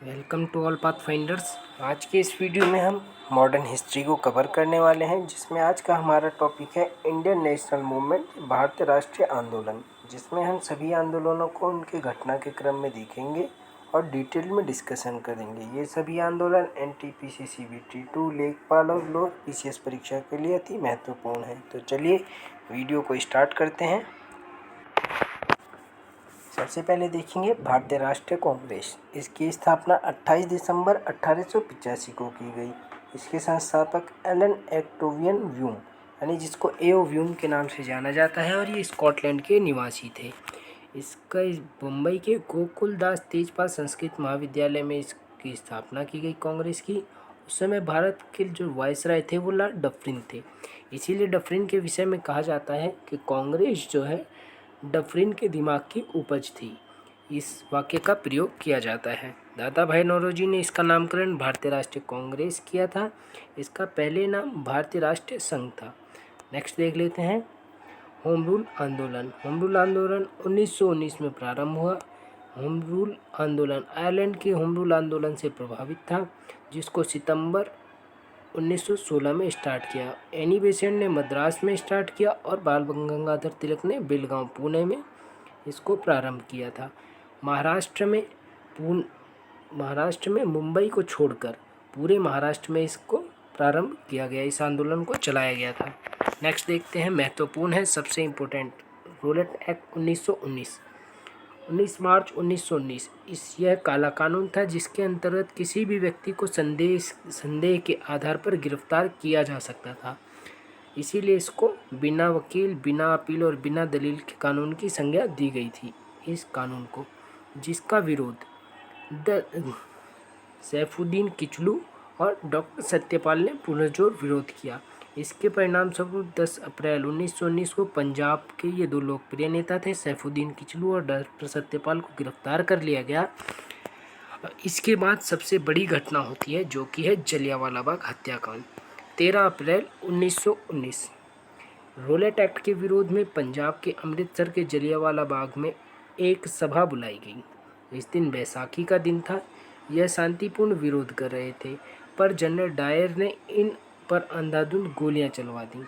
Welcome to all पाथ फाइंडर्स। आज के इस वीडियो में हम मॉडर्न हिस्ट्री को कवर करने वाले हैं, जिसमें आज का हमारा टॉपिक है इंडियन नेशनल मूवमेंट, भारतीय राष्ट्रीय आंदोलन, जिसमें हम सभी आंदोलनों को उनके घटना के क्रम में देखेंगे और डिटेल में डिस्कशन करेंगे। ये सभी आंदोलन NTPC CBT 2 लेखपाल और लोक PCS परीक्षा के लिए अति महत्वपूर्ण है। तो चलिए वीडियो को स्टार्ट करते हैं। सबसे पहले देखेंगे भारतीय राष्ट्रीय कांग्रेस। इसकी स्थापना 28 दिसंबर 1885 को की गई। इसके संस्थापक एलन एक्टोवियन व्यूम, यानी जिसको एओ व्यूम के नाम से जाना जाता है, और ये स्कॉटलैंड के निवासी थे। इसका मुंबई के गोकुलदास तेजपाल संस्कृत महाविद्यालय में इसकी स्थापना की गई कांग्रेस की। उस समय भारत के जो वायसराय थे वो लॉर्ड डफरिन थे। इसीलिए डफरिन के विषय में कहा जाता है कि कांग्रेस जो है डफरिन के दिमाग की उपज थी। इस वाक्य का प्रयोग किया जाता है। दादा भाई नौरोजी ने इसका नामकरण भारतीय राष्ट्रीय कांग्रेस किया था। इसका पहले नाम भारतीय राष्ट्रीय संघ था। नेक्स्ट देख लेते हैं होम रूल आंदोलन। होम रूल आंदोलन 1919 में प्रारंभ हुआ। होम रूल आंदोलन आयरलैंड के होम रूल आंदोलन से प्रभावित था, जिसको सितंबर 1916 में स्टार्ट किया। एनी बेसेंट ने मद्रास में स्टार्ट किया और बाल गंगाधर तिलक ने बेलगांव पुणे में इसको प्रारंभ किया था। महाराष्ट्र में मुंबई को छोड़कर पूरे महाराष्ट्र में इसको प्रारंभ किया गया, इस आंदोलन को चलाया गया था। नेक्स्ट देखते हैं, महत्वपूर्ण है, सबसे इम्पोर्टेंट, रोलेट एक्ट 1919। 19 मार्च 1919 यह काला कानून था, जिसके अंतर्गत किसी भी व्यक्ति को संदेह के आधार पर गिरफ्तार किया जा सकता था। इसीलिए इसको बिना वकील, बिना अपील और बिना दलील के कानून की संज्ञा दी गई थी। इस कानून को, जिसका विरोध सैफुद्दीन किचलू और डॉक्टर सत्यपाल ने पुरजोर विरोध किया। इसके परिणाम स्वरूप 10 अप्रैल 1919 को पंजाब के ये दो लोकप्रिय नेता थे, सैफुद्दीन किचलू और डॉक्टर सत्यपाल, को गिरफ्तार कर लिया गया। इसके बाद सबसे बड़ी घटना होती है, जो कि है जलियांवाला बाग हत्याकांड। 13 अप्रैल 1919 रोलेट एक्ट के विरोध में पंजाब के अमृतसर के जलियांवाला बाग में एक सभा बुलाई गई। इस दिन बैसाखी का दिन था। यह शांतिपूर्ण विरोध कर रहे थे, पर जनरल डायर ने इन पर अंधाधुंध गोलियां चलवा दी।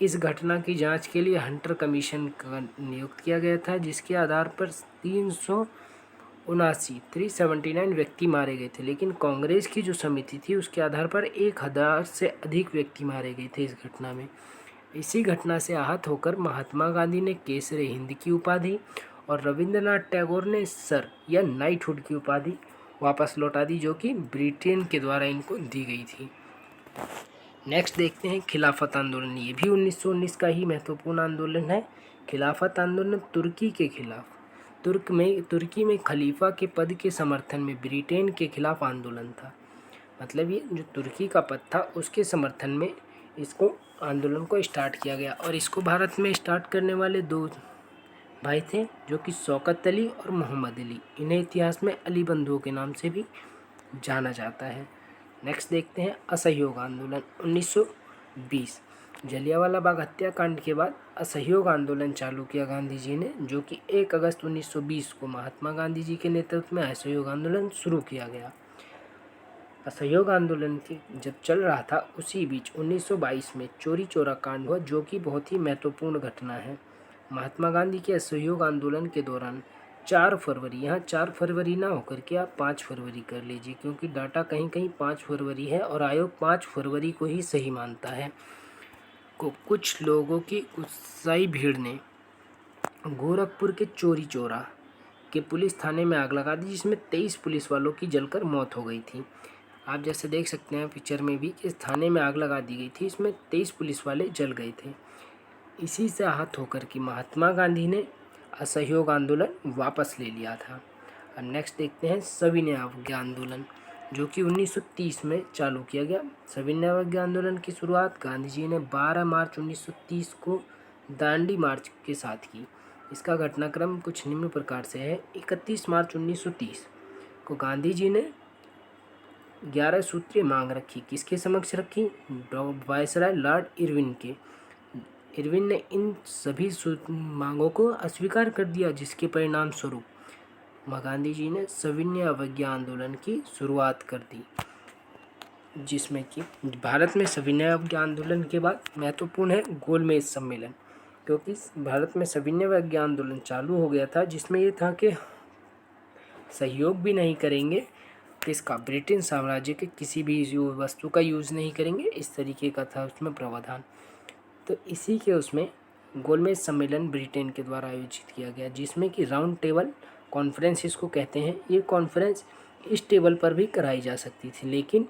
इस घटना की जांच के लिए हंटर कमीशन का नियुक्त किया गया था, जिसके आधार पर 379 व्यक्ति मारे गए थे। लेकिन कांग्रेस की जो समिति थी, उसके आधार पर 1000 से अधिक व्यक्ति मारे गए थे इस घटना में। इसी घटना से आहत होकर महात्मा गांधी ने केसरे हिंद की उपाधि और रविंद्रनाथ टैगोर ने सर या नाइटहुड की उपाधि वापस लौटा दी, जो कि ब्रिटेन के द्वारा इनको दी गई थी। नेक्स्ट देखते हैं खिलाफत आंदोलन। ये भी 1919 का ही महत्वपूर्ण आंदोलन है। खिलाफत आंदोलन तुर्की के खिलाफ, तुर्की में खलीफा के पद के समर्थन में ब्रिटेन के खिलाफ आंदोलन था। मतलब ये जो तुर्की का पद था, उसके समर्थन में इसको आंदोलन को स्टार्ट किया गया। और इसको भारत में स्टार्ट करने वाले दो भाई थे, जो कि शौकत अली और मोहम्मद अली। इन्हें इतिहास में अली बंधुओं के नाम से भी जाना जाता है। नेक्स्ट देखते हैं असहयोग आंदोलन 1920। जलियांवाला बाग हत्याकांड के बाद असहयोग आंदोलन चालू किया गांधी जी ने, जो कि 1 अगस्त 1920 को महात्मा गांधी जी के नेतृत्व में असहयोग आंदोलन शुरू किया गया। असहयोग आंदोलन जब चल रहा था, उसी बीच 1922 में चोरी चौरा कांड हुआ, जो कि बहुत ही महत्वपूर्ण घटना है। महात्मा गांधी के असहयोग आंदोलन के दौरान 4 फरवरी, यहाँ 4 फरवरी ना होकर के आप 5 फरवरी कर लीजिए, क्योंकि डाटा कहीं कहीं 5 फरवरी है और आयोग 5 फरवरी को ही सही मानता है। कुछ लोगों की उत्साही भीड़ ने गोरखपुर के चोरी चौरा के पुलिस थाने में आग लगा दी, जिसमें 23 पुलिस वालों की जलकर मौत हो गई थी। आप जैसे देख सकते हैं पिक्चर में भी, इस थाने में आग लगा दी गई थी, इसमें 23 पुलिस वाले जल गए थे। इसी से आहत होकर कि महात्मा गांधी ने असहयोग आंदोलन वापस ले लिया था। अब नेक्स्ट देखते हैं सविनय अवज्ञा आंदोलन, जो कि 1930 में चालू किया गया। सविनय अवज्ञा आंदोलन की शुरुआत गांधी जी ने 12 मार्च 1930 को दांडी मार्च के साथ की। इसका घटनाक्रम कुछ निम्न प्रकार से है। 31 मार्च 1930 को गांधी जी ने 11 सूत्रीय मांग रखी। किसके समक्ष रखी? वायसराय लॉर्ड इरविन ने इन सभी मांगों को अस्वीकार कर दिया, जिसके परिणाम स्वरूप गांधी जी ने सविनय अवज्ञा आंदोलन की शुरुआत कर दी, जिसमें कि भारत में सविनय अवज्ञा आंदोलन के बाद महत्वपूर्ण है गोलमेज सम्मेलन, क्योंकि भारत में सविनय अवज्ञा आंदोलन चालू हो गया था, जिसमें ये था कि सहयोग भी नहीं करेंगे किसका, ब्रिटेन साम्राज्य के किसी भी वस्तु का यूज़ नहीं करेंगे, इस तरीके का था उसमें प्रावधान। तो इसी के उसमें गोलमेज सम्मेलन ब्रिटेन के द्वारा आयोजित किया गया, जिसमें कि राउंड टेबल कॉन्फ्रेंस इसको कहते हैं। ये कॉन्फ्रेंस इस टेबल पर भी कराई जा सकती थी, लेकिन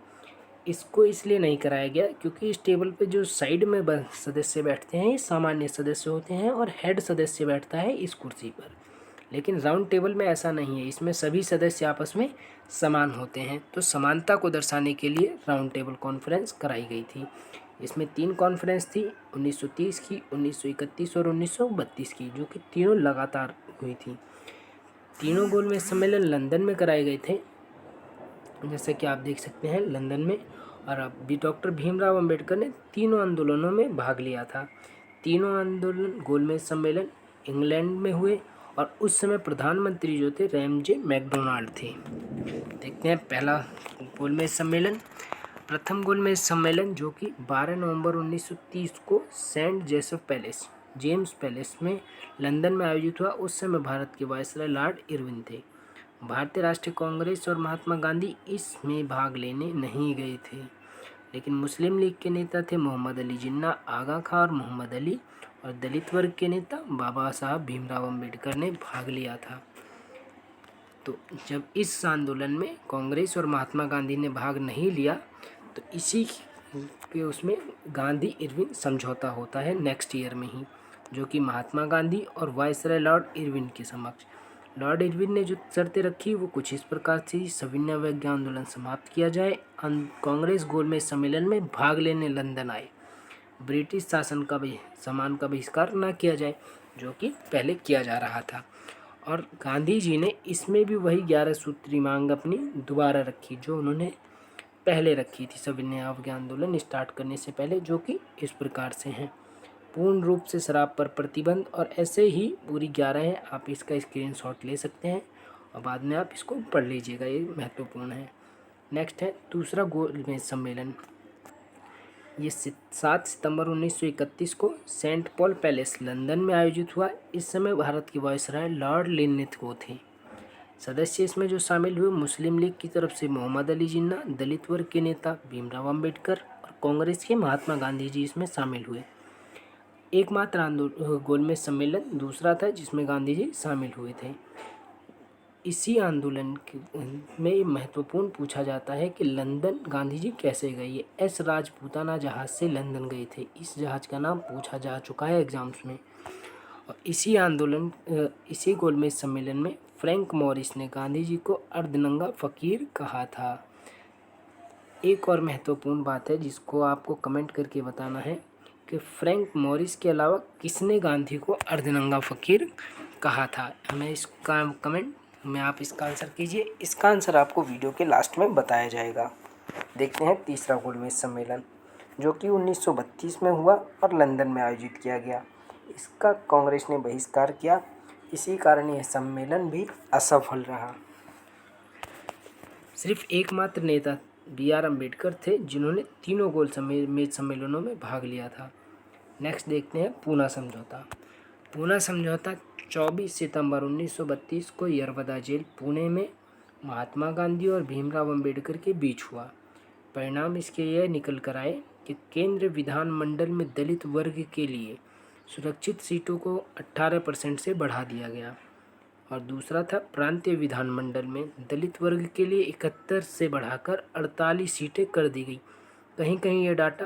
इसको इसलिए नहीं कराया गया क्योंकि इस टेबल पे जो साइड में सदस्य बैठते हैं ये सामान्य सदस्य होते हैं और हेड सदस्य बैठता है इस कुर्सी पर। लेकिन राउंड टेबल में ऐसा नहीं है, इसमें सभी सदस्य आपस में समान होते हैं। तो समानता को दर्शाने के लिए राउंड टेबल कॉन्फ्रेंस कराई गई थी। इसमें 3 कॉन्फ्रेंस थी, 1930 की, 1931 और 1932 की, जो कि तीनों लगातार हुई थी। तीनों गोलमेज सम्मेलन लंदन में कराए गए थे, जैसे कि आप देख सकते हैं लंदन में। और अब भी डॉक्टर भीमराव अंबेडकर ने तीनों आंदोलनों में भाग लिया था। तीनों आंदोलन गोलमेज सम्मेलन इंग्लैंड में हुए और उस समय प्रधानमंत्री जो थे रैमजे मैकडोनाल्ड थे। देखते हैं पहला गोलमेज सम्मेलन। प्रथम गोलमेज सम्मेलन जो कि 12 नवंबर 1930 को सेंट जेम्स पैलेस में लंदन में आयोजित हुआ। उस समय भारत के वायसराय लॉर्ड इरविन थे। भारतीय राष्ट्रीय कांग्रेस और महात्मा गांधी इसमें भाग लेने नहीं गए थे, लेकिन मुस्लिम लीग के नेता थे मोहम्मद अली जिन्ना, आगा खां और मोहम्मद अली, और दलित वर्ग के नेता बाबा साहब भीमराव अंबेडकर ने भाग लिया था। तो जब इस आंदोलन में कांग्रेस और महात्मा गांधी ने भाग नहीं लिया, तो इसी के उसमें गांधी इरविन समझौता होता है नेक्स्ट ईयर में ही, जो कि महात्मा गांधी और वायसराय लॉर्ड इरविन के समक्ष। लॉर्ड इरविन ने जो शर्तें रखी वो कुछ इस प्रकार थी: सविनय अवज्ञा आंदोलन समाप्त किया जाए, कांग्रेस गोलमेज सम्मेलन में भाग लेने लंदन आए, ब्रिटिश शासन का भी सामान का बहिष्कार न किया जाए, जो कि पहले किया जा रहा था। और गांधी जी ने इसमें भी वही 11 सूत्री मांग अपनी दोबारा रखी जो उन्होंने पहले रखी थी सविनय अवज्ञा आंदोलन स्टार्ट करने से पहले, जो कि इस प्रकार से हैं: पूर्ण रूप से शराब पर प्रतिबंध, और ऐसे ही पूरी 11 हैं। आप इसका स्क्रीनशॉट ले सकते हैं और बाद में आप इसको पढ़ लीजिएगा, ये महत्वपूर्ण है। नेक्स्ट है दूसरा गोलमेज सम्मेलन। ये 7 सितंबर 1931 को सेंट पॉल पैलेस लंदन में आयोजित हुआ। इस समय भारत के वायसराय लॉर्ड लिनलिथ थे। सदस्य इसमें जो शामिल हुए, मुस्लिम लीग की तरफ से मोहम्मद अली जिन्ना, दलित वर्ग के नेता भीमराव अंबेडकर और कांग्रेस के महात्मा गांधी जी इसमें शामिल हुए। एकमात्र गोलमेज सम्मेलन दूसरा था जिसमें गांधी जी शामिल हुए थे। इसी आंदोलन में महत्वपूर्ण पूछा जाता है कि लंदन गांधी जी कैसे गए। ये एस राजपूताना जहाज़ से लंदन गए थे। इस जहाज़ का नाम पूछा जा चुका है एग्जाम्स में। और इसी गोलमेज सम्मेलन में फ्रैंक मॉरिस ने गांधी जी को अर्धनंगा फ़कीर कहा था। एक और महत्वपूर्ण बात है जिसको आपको कमेंट करके बताना है कि फ्रैंक मॉरिस के अलावा किसने गांधी को अर्धनंगा फ़कीर कहा था। हमें इसका कमेंट में आप इसका आंसर कीजिए। इसका आंसर आपको वीडियो के लास्ट में बताया जाएगा। देखते हैं तीसरा गोलमेज सम्मेलन जो कि 1932 में हुआ और लंदन में आयोजित किया गया। इसका कांग्रेस ने बहिष्कार किया, इसी कारण यह सम्मेलन भी असफल रहा। सिर्फ एकमात्र नेता BR अम्बेडकर थे जिन्होंने तीनों गोलमेज सम्मेलनों में भाग लिया था। नेक्स्ट देखते हैं पूना समझौता। पूना समझौता 24 सितंबर 1932 को यरवदा जेल पुणे में महात्मा गांधी और भीमराव अंबेडकर के बीच हुआ। परिणाम इसके यह निकल कर आए कि केंद्र विधानमंडल में दलित वर्ग के लिए सुरक्षित सीटों को 18% से बढ़ा दिया गया, और दूसरा था प्रांतीय विधानमंडल में दलित वर्ग के लिए 71 से बढ़ाकर 48 सीटें कर दी गई। कहीं कहीं ये डाटा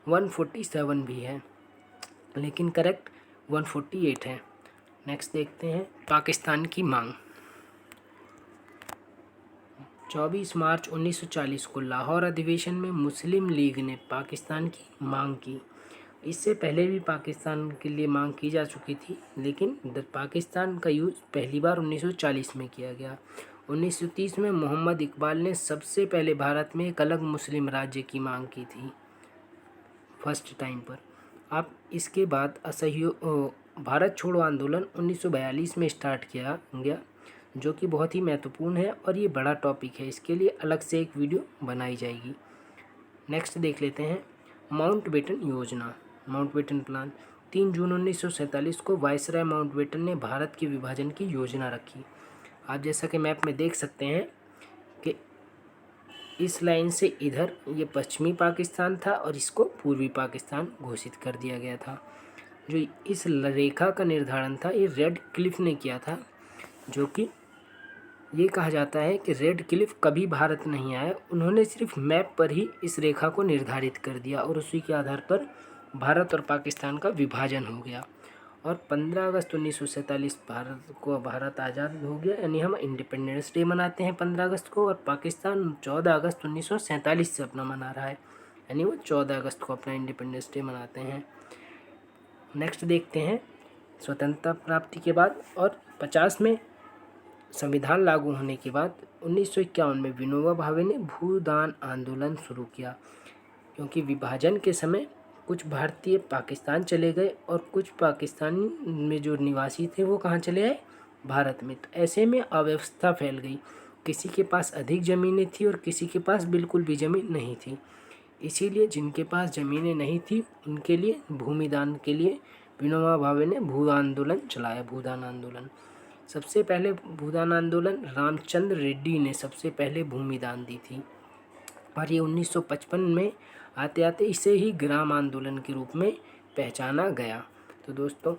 147 भी है, लेकिन करेक्ट 148 है। नेक्स्ट देखते हैं पाकिस्तान की मांग। 24 मार्च 1940 को लाहौर अधिवेशन में मुस्लिम लीग ने पाकिस्तान की मांग की। इससे पहले भी पाकिस्तान के लिए मांग की जा चुकी थी, लेकिन पाकिस्तान का यूज़ पहली बार 1940 में किया गया। 1930 में मोहम्मद इकबाल ने सबसे पहले भारत में एक अलग मुस्लिम राज्य की मांग की थी, फर्स्ट टाइम पर। अब इसके बाद भारत छोड़ो आंदोलन 1942 में स्टार्ट किया गया, जो कि बहुत ही महत्वपूर्ण है और ये बड़ा टॉपिक है, इसके लिए अलग से एक वीडियो बनाई जाएगी। नेक्स्ट देख लेते हैं माउंटबेटन योजना, माउंटबेटन प्लान। 3 जून 1947 को वायसराय माउंटबेटन ने भारत के विभाजन की योजना रखी। आप जैसा कि मैप में देख सकते हैं कि इस लाइन से इधर ये पश्चिमी पाकिस्तान था और इसको पूर्वी पाकिस्तान घोषित कर दिया गया था। जो इस रेखा का निर्धारण था ये रेड क्लिफ ने किया था, जो कि ये कहा जाता है कि रेड क्लिफ कभी भारत नहीं आए, उन्होंने सिर्फ मैप पर ही इस रेखा को निर्धारित कर दिया और उसी के आधार पर भारत और पाकिस्तान का विभाजन हो गया। और 15 अगस्त 1947 भारत आज़ाद हो गया, यानी हम इंडिपेंडेंस डे मनाते हैं 15 अगस्त को, और पाकिस्तान 14 अगस्त 1947 से अपना मना रहा है, यानी वो 14 अगस्त को अपना इंडिपेंडेंस डे मनाते हैं। नेक्स्ट देखते हैं स्वतंत्रता प्राप्ति के बाद और 50 में संविधान लागू होने के बाद 1951 में विनोबा भावे ने भूदान आंदोलन शुरू किया, क्योंकि विभाजन के समय कुछ भारतीय पाकिस्तान चले गए और कुछ पाकिस्तान में जो निवासी थे वो कहाँ चले आए, भारत में। तो ऐसे में अव्यवस्था फैल गई, किसी के पास अधिक ज़मीनें थी और किसी के पास बिल्कुल भी ज़मीन नहीं थी। इसीलिए जिनके पास ज़मीनें नहीं थी उनके लिए भूमिदान के लिए विनोबा भावे ने भू आंदोलन चलाया, भूदान आंदोलन। सबसे पहले भूदान आंदोलन रामचंद्र रेड्डी ने सबसे पहले भूमिदान दी थी और ये 1955 में आते आते इसे ही ग्राम आंदोलन के रूप में पहचाना गया। तो दोस्तों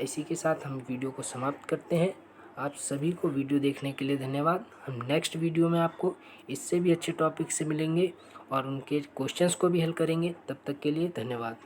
इसी के साथ हम वीडियो को समाप्त करते हैं। आप सभी को वीडियो देखने के लिए धन्यवाद। हम नेक्स्ट वीडियो में आपको इससे भी अच्छे टॉपिक से मिलेंगे और उनके क्वेश्चंस को भी हल करेंगे। तब तक के लिए धन्यवाद।